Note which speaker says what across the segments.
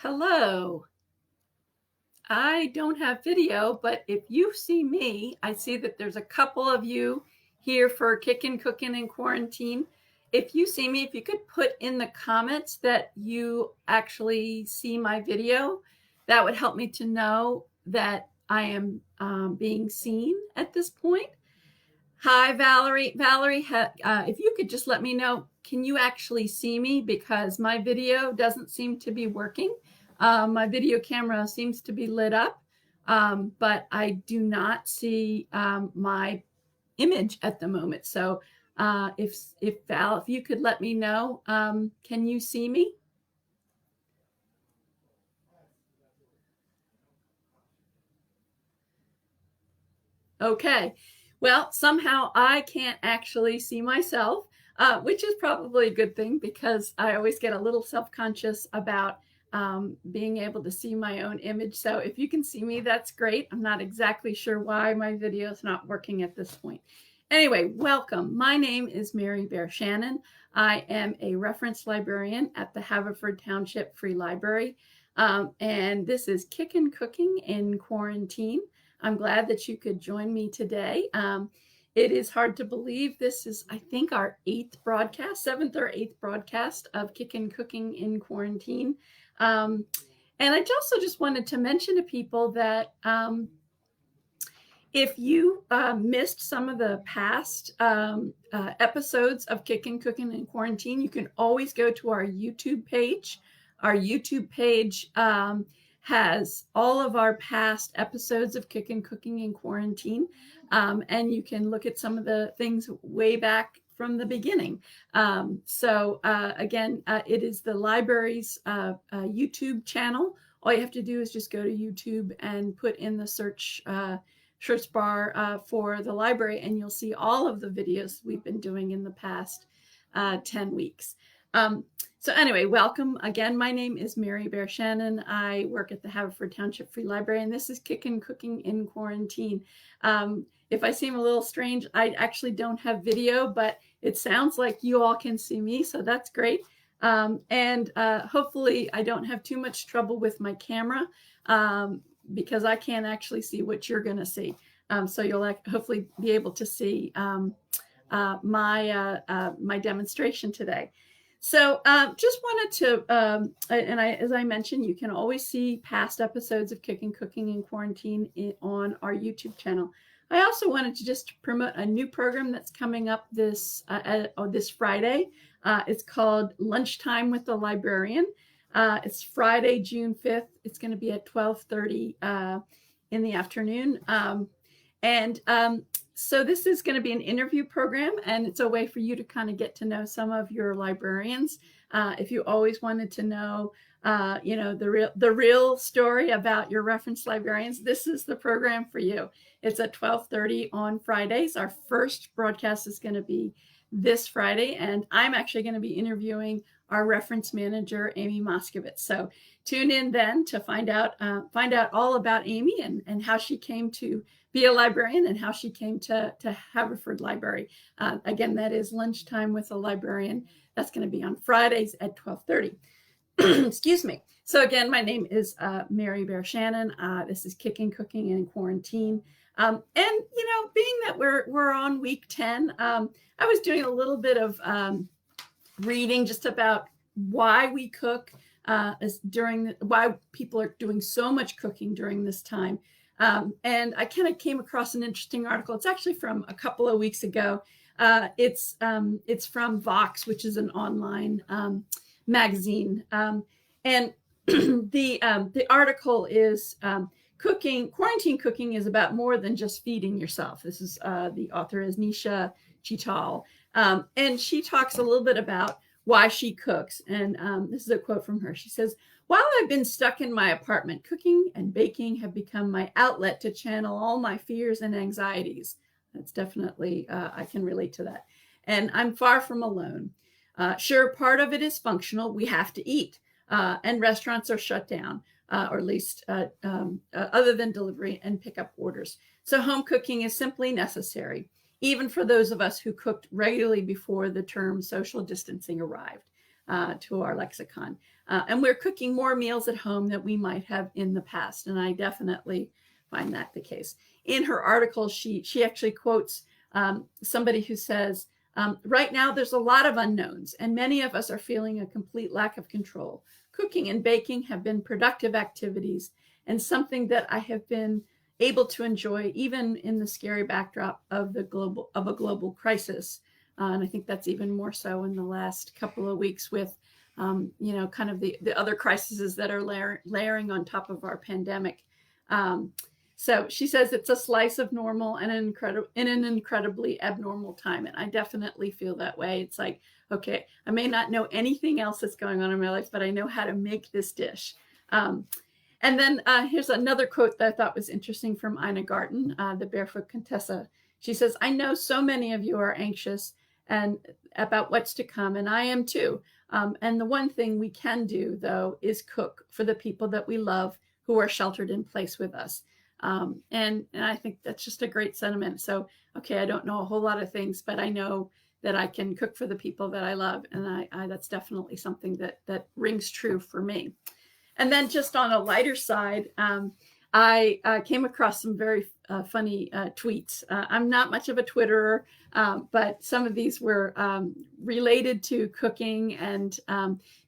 Speaker 1: Hello. I don't have video, but if you see me, I see that there's a couple of you here for Kickin' Cookin' in Quarantine. If you see me, if you could put in the comments that you actually see my video, that would help me to know that I am being seen at this point. Hi, Valerie. Valerie, if you could just let me know, can you actually see me? Because my video doesn't seem to be working. My video camera seems to be lit up, but I do not see my image at the moment. So if Val, if you could let me know, can you see me? Okay. Well, somehow I can't actually see myself, which is probably a good thing because I always get a little self-conscious about being able to see my own image. So if you can see me, that's great. I'm not exactly sure why my video is not working at this point. Anyway, welcome. My name is Mary Bear Shannon. I am a reference librarian at the Haverford Township Free Library. And this is Kickin' Cooking in Quarantine. I'm glad that you could join me today. It is hard to believe this is, I think, our seventh or eighth broadcast of Kickin' Cooking in Quarantine. And I also just wanted to mention to people that if you missed some of the past episodes of Kickin' Cooking in Quarantine, you can always go to our YouTube page. Our YouTube page has all of our past episodes of Kickin' Cooking in Quarantine, and you can look at some of the things way back from the beginning. Again, it is the library's YouTube channel. All you have to do is just go to YouTube and put in the search bar for the library, and you'll see all of the videos we've been doing in the past 10 weeks. So anyway, welcome again. My name is Mary Bear Shannon. I work at the Haverford Township Free Library, and this is Kickin' Cooking in Quarantine. If I seem a little strange, I actually don't have video, but it sounds like you all can see me, so that's great. Hopefully I don't have too much trouble with my camera because I can't actually see what you're going to see. So you'll hopefully be able to see my demonstration today. So just wanted to, as I mentioned, you can always see past episodes of Kickin' Cooking in Quarantine on our YouTube channel. I also wanted to just promote a new program that's coming up this Friday. It's called Lunchtime with the Librarian. It's Friday, June 5th. It's going to be at 12:30 in the afternoon. So this is going to be an interview program, and it's a way for you to kind of get to know some of your librarians. If you always wanted to know, the real story about your reference librarians, this is the program for you. It's at 12:30 on Fridays. Our first broadcast is going to be this Friday, and I'm actually going to be interviewing our reference manager, Amy Moskovitz. So tune in then to find out all about Amy and how she came to be a librarian and how she came to Haverford Library. Again, that is Lunchtime with a Librarian. That's going to be on Fridays at 12:30. Excuse me. So again, my name is Mary Bear Shannon. This is Kickin' Cooking in Quarantine. Being that we're on week 10, I was doing a little bit of reading just about why we cook why people are doing so much cooking during this time. And I kind of came across an interesting article. It's actually from a couple of weeks ago. It's from Vox, which is an online magazine. And the article is quarantine cooking is about more than just feeding yourself. This is the author is Nisha Chital. And she talks a little bit about why she cooks. And this is a quote from her. She says, "While I've been stuck in my apartment, cooking and baking have become my outlet to channel all my fears and anxieties." That's definitely, I can relate to that. "And I'm far from alone. Sure, part of it is functional. We have to eat. And restaurants are shut down, or at least other than delivery and pickup orders. So home cooking is simply necessary, even for those of us who cooked regularly before the term social distancing arrived." to our lexicon. And we're cooking more meals at home than we might have in the past. And I definitely find that the case. In her article, she actually quotes somebody who says, right now there's a lot of unknowns and many of us are feeling a complete lack of control. Cooking and baking have been productive activities and something that I have been able to enjoy even in the scary backdrop of a global crisis. And I think that's even more so in the last couple of weeks with, kind of the other crises that are layering on top of our pandemic. So she says it's a slice of normal and in an incredibly abnormal time. And I definitely feel that way. It's like, okay, I may not know anything else that's going on in my life, but I know how to make this dish. And then here's another quote that I thought was interesting from Ina Garten, the Barefoot Contessa. She says, I know so many of you are anxious and about what's to come, and I am too. And the one thing we can do, though, is cook for the people that we love who are sheltered in place with us. And I think that's just a great sentiment. So, okay, I don't know a whole lot of things, but I know that I can cook for the people that I love. And that's definitely something that rings true for me. And then just on a lighter side, I came across some very funny tweets. I'm not much of a Twitterer, but some of these were related to cooking and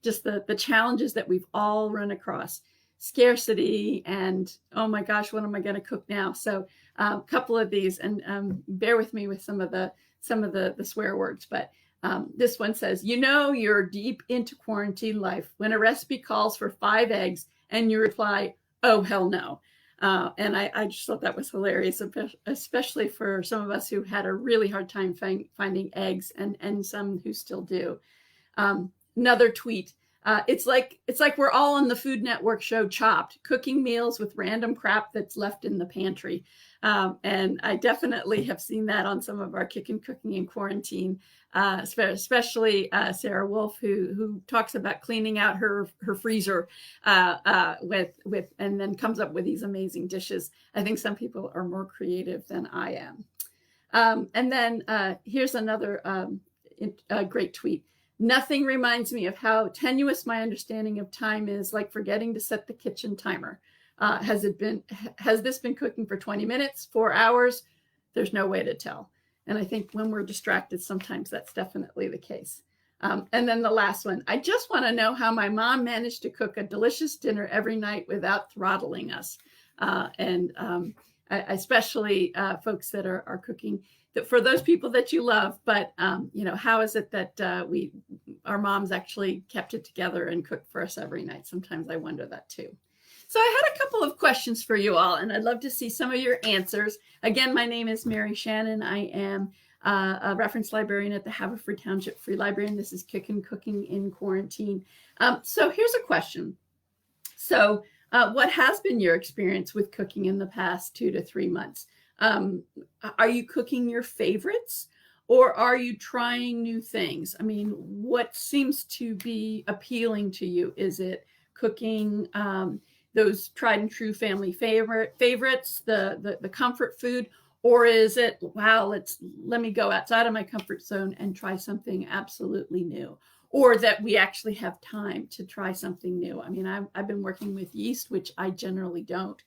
Speaker 1: just the challenges that we've all run across. Scarcity and, oh my gosh, what am I going to cook now? So a couple of these, and bear with me with some of the swear words, but this one says, you're deep into quarantine life when a recipe calls for 5 eggs and you reply, oh, hell no. And I just thought that was hilarious, especially for some of us who had a really hard time finding eggs and some who still do. Another tweet. It's like we're all on the Food Network show Chopped, cooking meals with random crap that's left in the pantry. And I definitely have seen that on some of our Kickin' Cooking in Quarantine, especially Sarah Wolf, who talks about cleaning out her freezer with and then comes up with these amazing dishes. I think some people are more creative than I am. And then here's another great tweet. Nothing reminds me of how tenuous my understanding of time is, like forgetting to set the kitchen timer. Has this been cooking for 20 minutes, 4 hours? There's no way to tell. And I think when we're distracted, sometimes that's definitely the case. And then the last one, I just want to know how my mom managed to cook a delicious dinner every night without throttling us. Especially folks that are cooking for those people that you love, but how is it that our moms actually kept it together and cooked for us every night? Sometimes I wonder that too. So I had a couple of questions for you all, and I'd love to see some of your answers. Again, my name is Mary Shannon. I am a reference librarian at the Haverford Township Free Library, and this is Kickin' Cooking in Quarantine. So here's a question. So what has been your experience with cooking in the past 2 to 3 months? Are you cooking your favorites, or are you trying new things? I mean, what seems to be appealing to you? Is it cooking those tried and true family favorites, the comfort food, or is it, wow, let me go outside of my comfort zone and try something absolutely new? Or that we actually have time to try something new. I mean, I've been working with yeast, which I generally don't.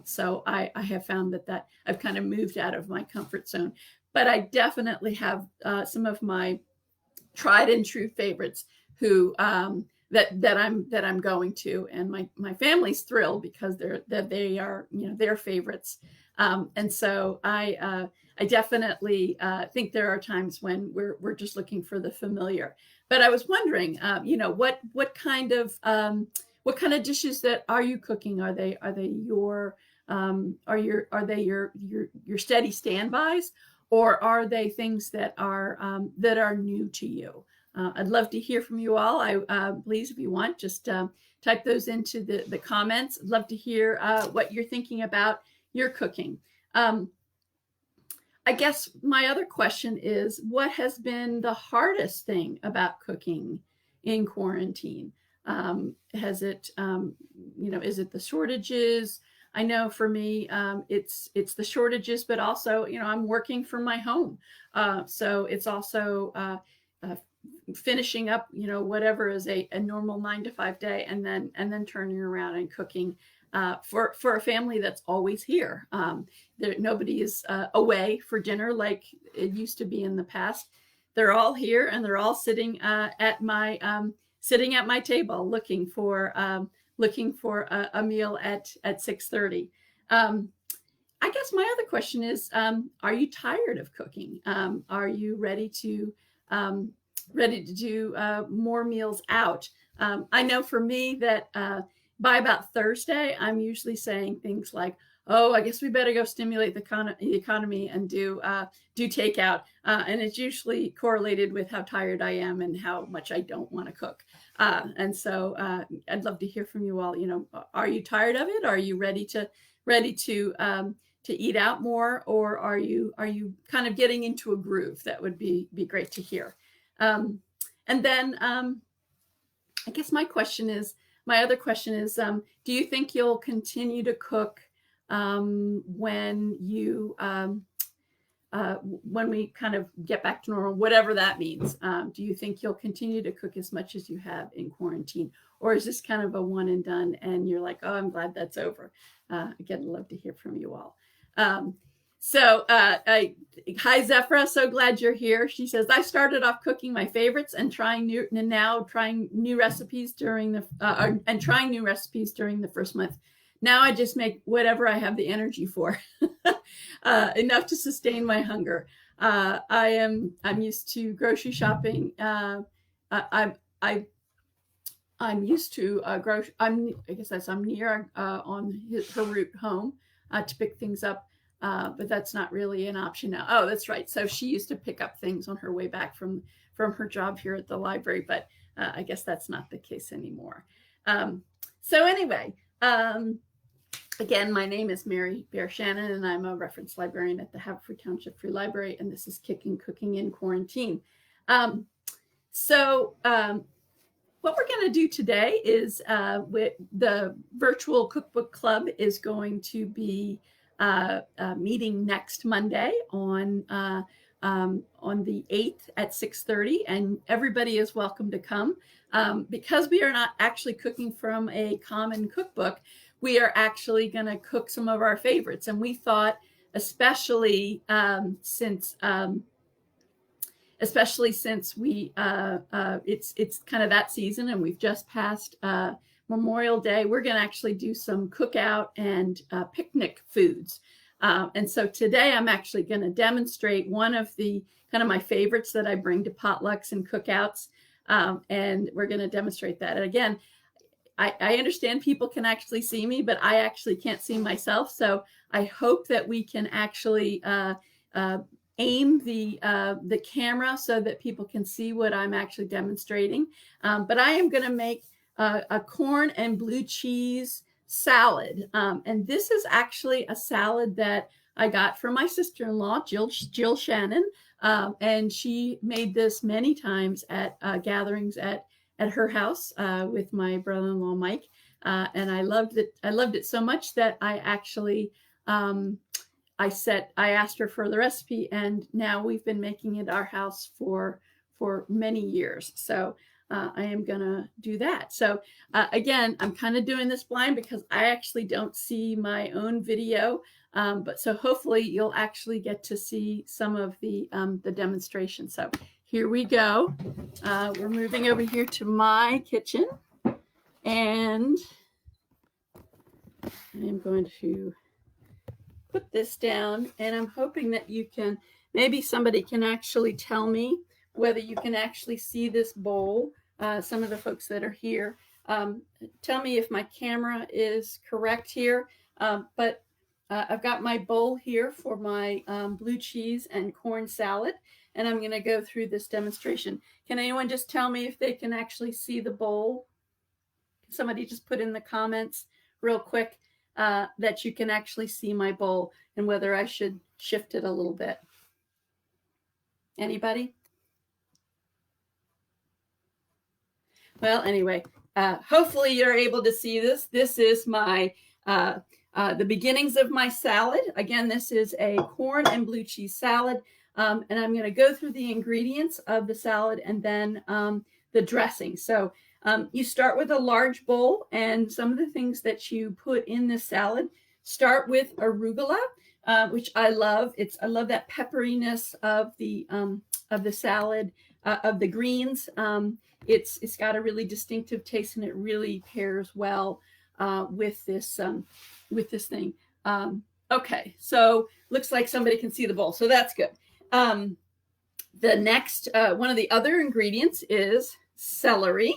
Speaker 1: So I have found that I've kind of moved out of my comfort zone. But I definitely have some of my tried and true favorites who that I'm going to, and my family's thrilled because they are their favorites. And so I definitely think there are times when we're just looking for the familiar. But I was wondering, what kind of dishes that are you cooking? Are they your steady standbys, or are they things that are new to you? I'd love to hear from you all. Please, if you want, just type those into the comments. I'd love to hear what you're thinking about your cooking. I guess my other question is, what has been the hardest thing about cooking in quarantine? Is it the shortages? I know for me, it's the shortages, but also, I'm working from my home. So it's also finishing up, whatever is a normal 9 to 5 day, and then turning around and cooking for a family that's always here. Nobody is away for dinner like it used to be in the past. They're all here, and they're all sitting at my table, looking for a meal at 6:30. I guess my other question is, are you tired of cooking? Are you ready to do more meals out? I know for me that by about Thursday, I'm usually saying things like, "Oh, I guess we better go stimulate the economy and do takeout," and it's usually correlated with how tired I am and how much I don't want to cook. And so I'd love to hear from you all. Are you tired of it? Are you ready to eat out more, or are you kind of getting into a groove? That would be great to hear. And then I guess my other question is, do you think you'll continue to cook when we kind of get back to normal, whatever that means? Do you think you'll continue to cook as much as you have in quarantine, or is this kind of a one and done and you're like, oh, I'm glad that's over? Again, I'd love to hear from you all. Hi Zephra, so glad you're here. She says, I started off cooking my favorites and trying new recipes during the first month. Now I just make whatever I have the energy for, enough to sustain my hunger. I'm used to grocery shopping. I'm used to I'm near on her route home to pick things up, but that's not really an option now. Oh, that's right. So she used to pick up things on her way back from her job here at the library, but I guess that's not the case anymore. So anyway, again, my name is Mary Bear Shannon, and I'm a reference librarian at the Haverford Township Free Library, and this is Cooking in Quarantine. What we're going to do today is with the virtual cookbook club is going to be meeting next Monday on the 8th at 6:30, and everybody is welcome to come. Because we are not actually cooking from a common cookbook, we are actually going to cook some of our favorites, and we thought, especially since we it's kind of that season, and we've just passed Memorial Day, we're going to actually do some cookout and picnic foods. And so today I'm actually going to demonstrate one of the kind of my favorites that I bring to potlucks and cookouts, and we're going to demonstrate that. And again, I understand people can actually see me, but I actually can't see myself. So I hope that we can actually aim the camera so that people can see what I'm actually demonstrating. But I am going to make a corn and blue cheese salad. And this is actually a salad that I got from my sister-in-law, Jill Shannon. And she made this many times at gatherings at her house with my brother-in-law, Mike. And I loved it. I loved it so much that I actually, I asked her for the recipe, and now we've been making it at our house for many years. So I am gonna do that. So again, I'm kind of doing this blind because I actually don't see my own video. But so hopefully you'll actually get to see some of the demonstration. So here we go. We're moving over here to my kitchen, and I'm going to put this down, and I'm hoping that maybe somebody can actually tell me whether you can actually see this bowl. Some of the folks that are here, tell me if my camera is correct here. But I've got my bowl here for my blue cheese and corn salad, and I'm going to go through this demonstration. Can anyone just tell me if they can actually see the bowl? Can somebody just put in the comments real quick that you can actually see my bowl, and whether I should shift it a little bit? Anybody? Well, anyway, hopefully you're able to see this. This is my the beginnings of my salad. Again, this is a corn and blue cheese salad. And I'm going to go through the ingredients of the salad and then the dressing. So you start with a large bowl, and some of the things that you put in this salad start with arugula, which I love. I love that pepperiness of the salad, of the greens. It's got a really distinctive taste, and it really pairs well with this thing. Okay, so looks like somebody can see the bowl, so that's good. The next one of the other ingredients is celery,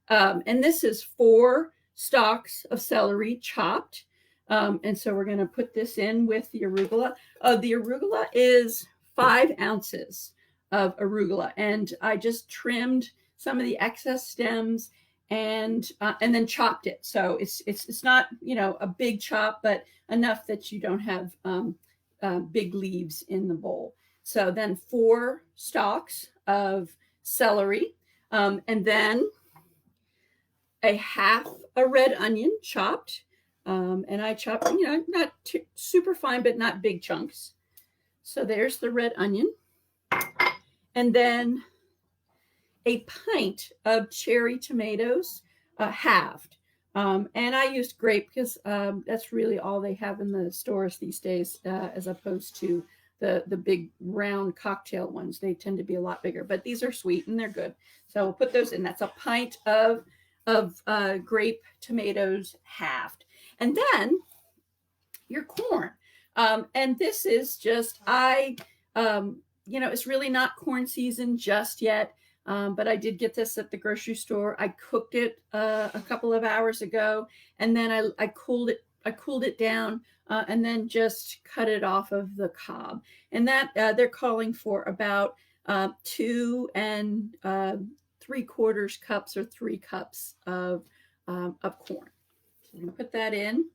Speaker 1: and this is 4 stalks of celery chopped. And so we're going to put this in with the arugula. The arugula is 5 ounces of arugula, and I just trimmed some of the excess stems and then chopped it. So it's not, you know, a big chop, but enough that you don't have big leaves in the bowl. So then 4 stalks of celery, and then a half a red onion chopped. And I chopped, you know, not super fine, but not big chunks. So there's the red onion. And then a pint of cherry tomatoes, halved. And I used grape because that's really all they have in the stores these days, as opposed to the big round cocktail ones. They tend to be a lot bigger, but these are sweet and they're good. So we'll put those in. That's a pint of grape tomatoes halved. And then your corn. And this is just, you know, it's really not corn season just yet. But I did get this at the grocery store. I cooked it a couple of hours ago, and then I cooled it down, and then just cut it off of the cob. And that they're calling for about 2 3/4 cups or 3 cups of corn. So I'm gonna put that in.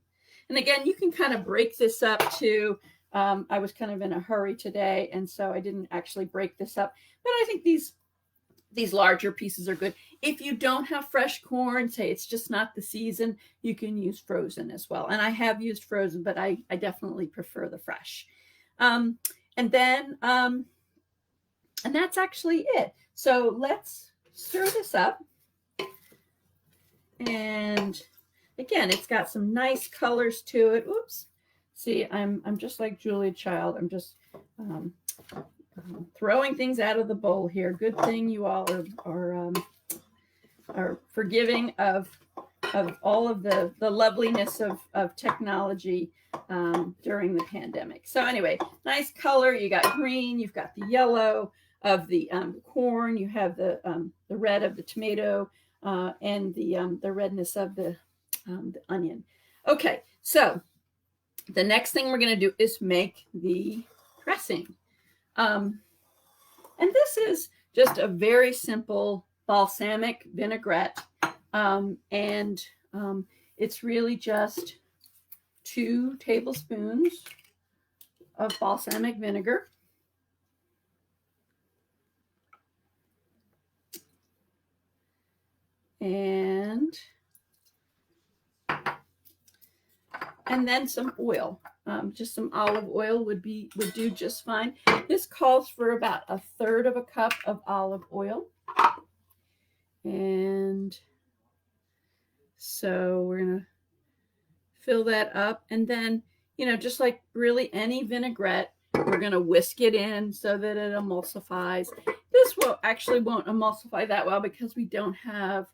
Speaker 1: And again, you can kind of break this up too. I was kind of in a hurry today, and so I didn't actually break this up. But I think these larger pieces are good. If you don't have fresh corn, say it's just not the season, you can use frozen as well. And I have used frozen, but I definitely prefer the fresh. And then, and that's actually it. So let's stir this up. And again, it's got some nice colors to it. Oops. See, I'm just like Julia Child. I'm just throwing things out of the bowl here. Good thing you all are forgiving of all of the loveliness of technology during the pandemic. So anyway, nice color. You got green. You've got the yellow of the corn. You have the red of the tomato, and the redness of the onion. Okay, so the next thing we're going to do is make the dressing. And this is just a very simple balsamic vinaigrette. And it's really just 2 tablespoons of balsamic vinegar. And then some oil. Just some olive oil would do just fine. This calls for about 1/3 cup of olive oil. And so we're gonna fill that up, and then, you know, just like really any vinaigrette, we're gonna whisk it in so that it emulsifies. This won't emulsify that well because we don't have,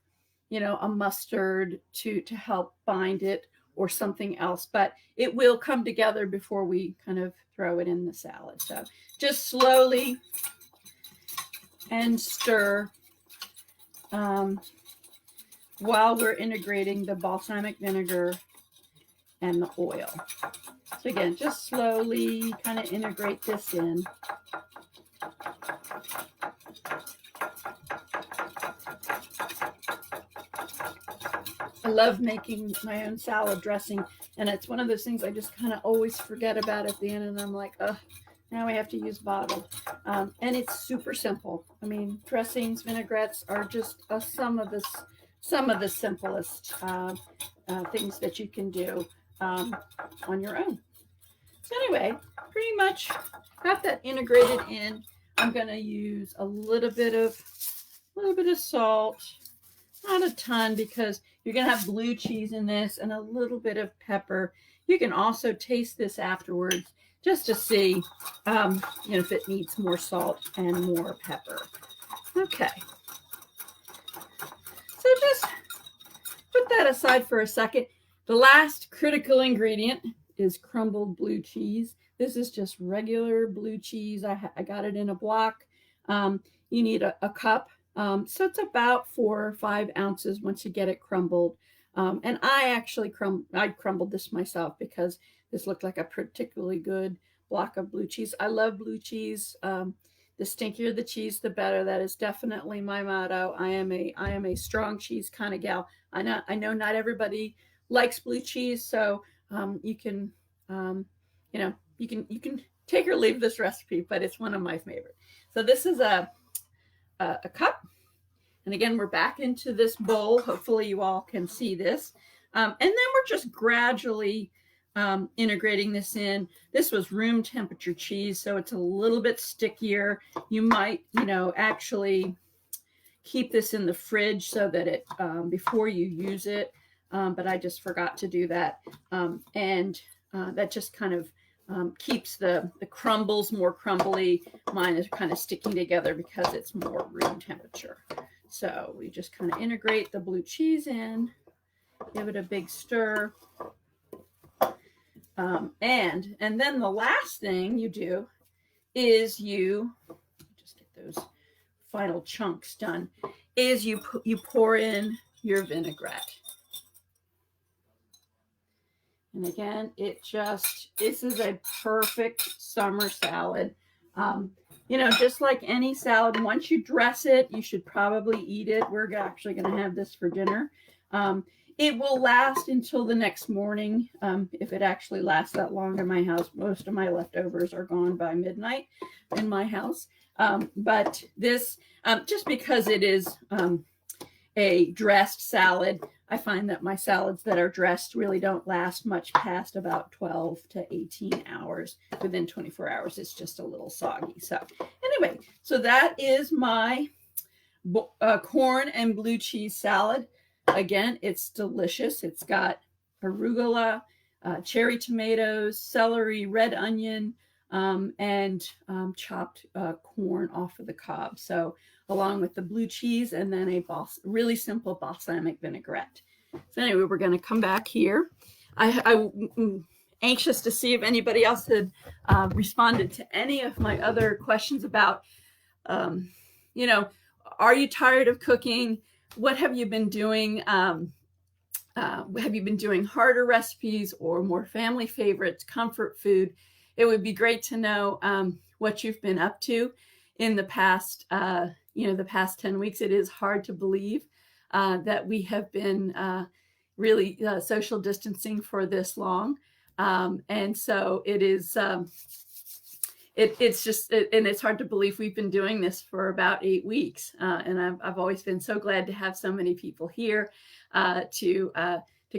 Speaker 1: you know, a mustard to help bind it or something else, but it will come together before we kind of throw it in the salad. So just slowly and stir while we're integrating the balsamic vinegar and the oil. So again, just slowly kind of integrate this in. I love making my own salad dressing, and it's one of those things I just kind of always forget about at the end, and I'm like, oh, now we have to use bottled. And it's super simple. I mean, dressings, vinaigrettes are just some of the simplest things that you can do on your own. So anyway, pretty much got that integrated in. I'm going to use a little bit of salt, not a ton, because you're going to have blue cheese in this, and a little bit of pepper. You can also taste this afterwards just to see if it needs more salt and more pepper. Okay. So just put that aside for a second. The last critical ingredient is crumbled blue cheese. This is just regular blue cheese. I got it in a block. You need a cup. So it's about 4 or 5 ounces once you get it crumbled. And I actually crumbled this myself because this looked like a particularly good block of blue cheese. I love blue cheese. The stinkier the cheese, the better. That is definitely my motto. I am a strong cheese kind of gal. I know not everybody likes blue cheese, so you can take or leave this recipe, but it's one of my favorite. So this is a cup. And again, we're back into this bowl. Hopefully you all can see this. And then we're just gradually integrating this in. This was room temperature cheese, so it's a little bit stickier. You might, actually keep this in the fridge so that it, before you use it, but I just forgot to do that. And that just kind of keeps the crumbles more crumbly. Mine is kind of sticking together because it's more room temperature. So we just kind of integrate the blue cheese in, give it a big stir. And then the last thing you do is you just get those final chunks done, is you pour in your vinaigrette. And again, this is a perfect summer salad. Just like any salad, once you dress it, you should probably eat it. We're actually going to have this for dinner. It will last until the next morning, if it actually lasts that long in my house. Most of my leftovers are gone by midnight in my house. But this, just because it is a dressed salad, I find that my salads that are dressed really don't last much past about 12 to 18 hours. Within 24 hours, it's just a little soggy. So anyway, so that is my corn and blue cheese salad. Again, it's delicious. It's got arugula, cherry tomatoes, celery, red onion, and chopped corn off of the cob. So along with the blue cheese, and then a really simple balsamic vinaigrette. So anyway, we're going to come back here. I'm anxious to see if anybody else had responded to any of my other questions about, are you tired of cooking? What have you been doing? Have you been doing harder recipes or more family favorites, comfort food? It would be great to know what you've been up to in the past, the past 10 weeks. It is hard to believe that we have been really social distancing for this long. And so it is, it's hard to believe we've been doing this for about 8 weeks. And I've always been so glad to have so many people here to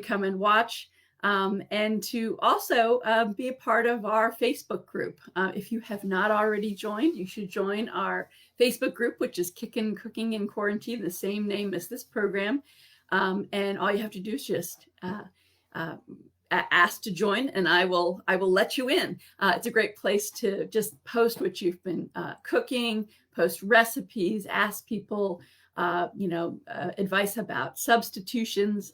Speaker 1: come and watch. And to also be a part of our Facebook group. If you have not already joined, you should join our Facebook group, which is Kickin' Cooking in Quarantine, the same name as this program. And all you have to do is just ask to join, and I will let you in. It's a great place to just post what you've been cooking, post recipes, ask people, advice about substitutions.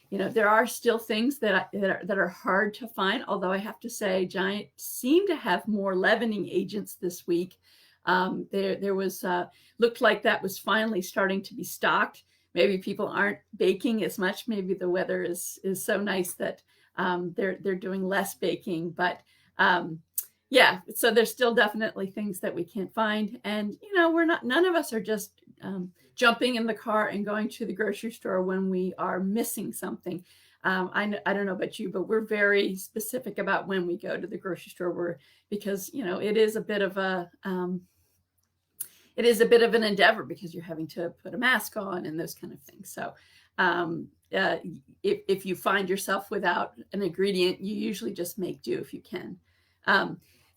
Speaker 1: There are still things that are hard to find, although I have to say Giant seemed to have more leavening agents this week. There was looked like that was finally starting to be stocked. Maybe people aren't baking as much. Maybe the weather is so nice that they're doing less baking. But so there's still definitely things that we can't find. And none of us are just jumping in the car and going to the grocery store when we are missing something. I don't know about you, but we're very specific about when we go to the grocery store, because it is a bit of an endeavor, because you're having to put a mask on and those kind of things. So if you find yourself without an ingredient, you usually just make do if you can.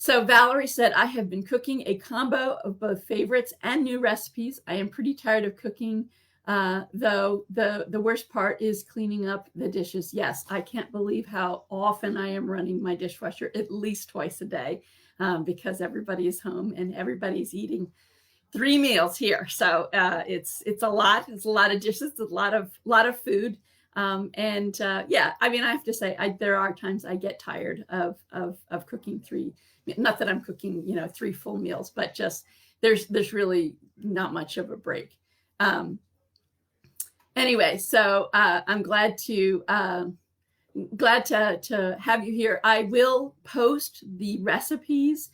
Speaker 1: So Valerie said, I have been cooking a combo of both favorites and new recipes. I am pretty tired of cooking, though the worst part is cleaning up the dishes. Yes, I can't believe how often I am running my dishwasher, at least twice a day, because everybody is home and everybody's eating 3 meals here. So it's a lot. It's a lot of dishes, a lot of food. Yeah, I mean, I have to say, there are times I get tired of cooking 3. Not that I'm cooking, 3 full meals, but just there's really not much of a break. Anyway, so I'm glad to have you here. I will post the recipes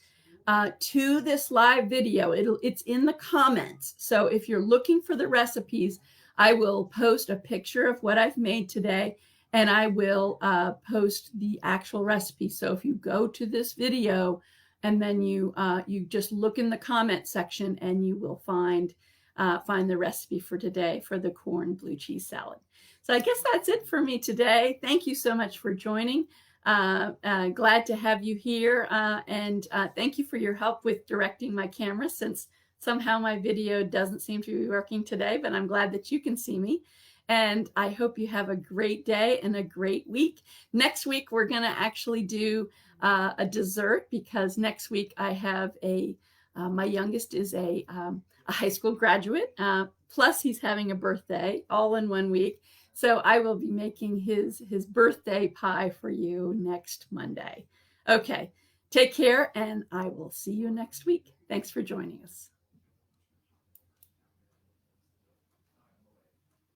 Speaker 1: to this live video. It's in the comments. So if you're looking for the recipes, I will post a picture of what I've made today, and I will post the actual recipe. So if you go to this video and then you just look in the comment section, and you will find the recipe for today for the corn blue cheese salad. So I guess that's it for me today. Thank you so much for joining. Glad to have you here, and thank you for your help with directing my camera, since somehow my video doesn't seem to be working today, but I'm glad that you can see me. And I hope you have a great day and a great week. Next week, we're going to actually do a dessert, because next week I have my youngest is a high school graduate, plus he's having a birthday all in 1 week. So I will be making his birthday pie for you next Monday. Okay, take care, and I will see you next week. Thanks for joining us.